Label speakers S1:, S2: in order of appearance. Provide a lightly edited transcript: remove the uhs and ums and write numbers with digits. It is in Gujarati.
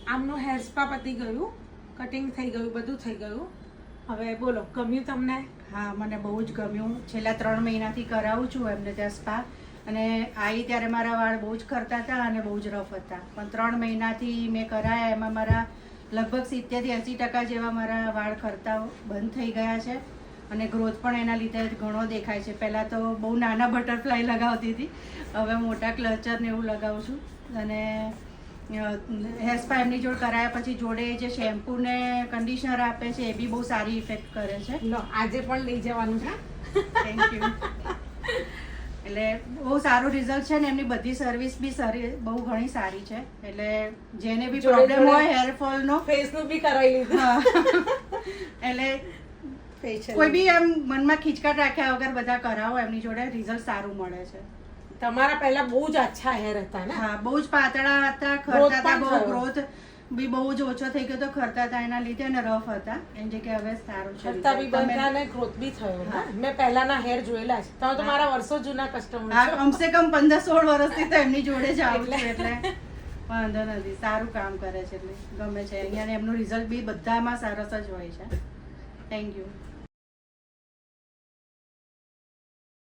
S1: આમનું હેર સ્પા પતી ગયું, કટિંગ થઈ ગયું, બધું થઈ ગયું. હવે બોલો, ગમ્યું તમને?
S2: હા, મને બહુ જ ગમ્યું. છેલ્લા 3 મહિનાથી કરાવું છું એમને ત્યાં સ્પા. અને આવી ત્યારે મારા વાળ બહુ જ ખરતા હતા અને બહુ જ રફ હતા, પણ 3 મહિનાથી મેં કરાયા એમાં મારા લગભગ 70-80% જેવા મારા વાળ ખરતા બંધ થઈ ગયા છે. અને ગ્રોથ પણ એના લીધે ઘણો દેખાય છે. પહેલાં તો બહુ નાના બટરફ્લાય લગાવતી હતી, હવે મોટા ક્લચર ને એવું લગાવું છું. અને હેર સ્પા એમની જોડે કરાયા પછી જોડે જે શેમ્પૂ ને કન્ડિશનર આપે છે એ બી બહુ સારી ઇફેક્ટ કરે છે.
S1: લો, આજે પણ લઈ જવાનું છે.
S2: Thank you. એટલે બહુ સારું રિઝલ્ટ છે ને એમની બધી સર્વિસ બી બહુ ઘણી સારી છે. એટલે જેને બી પ્રોબ્લેમ હોય હેરફોલનો,
S1: ફેસનું બી કરાવી લીધું.
S2: એટલે કોઈ બી એમ મનમાં ખીચકાટ રાખ્યા વગર બધા કરાવો, એમની જોડે રિઝલ્ટ સારું મળે છે.
S1: તમારા પહેલા બહુ જ અચ્છા હેર હતા ને?
S2: હા, બહુ જ પાતળા હતા, ખરતા હતા, બહુ ગ્રોથ બી બહુ જ ઓછો થઈ ગયો તો ખરતા હતા એના લીધે, અને રફ હતા એની જગ્યાએ હવે સારું છે.
S1: ખરતા બી બંધ થયા ને ગ્રોથ બી થયો. મેં પહેલાના હેર જોયેલા છે. તમે તો મારા વર્ષો જૂના કસ્ટમર છો.
S2: હા, કમસે કમ 15-16 વર્ષથી તો એમની જોડે જ આવું છું, એટલે વાંધો નથી. સારું કામ કરે છે એટલે ગમે છે અહીંયા. એમનું રિઝલ્ટ બી બધામાં સરસ જ હોય છે. Thank you.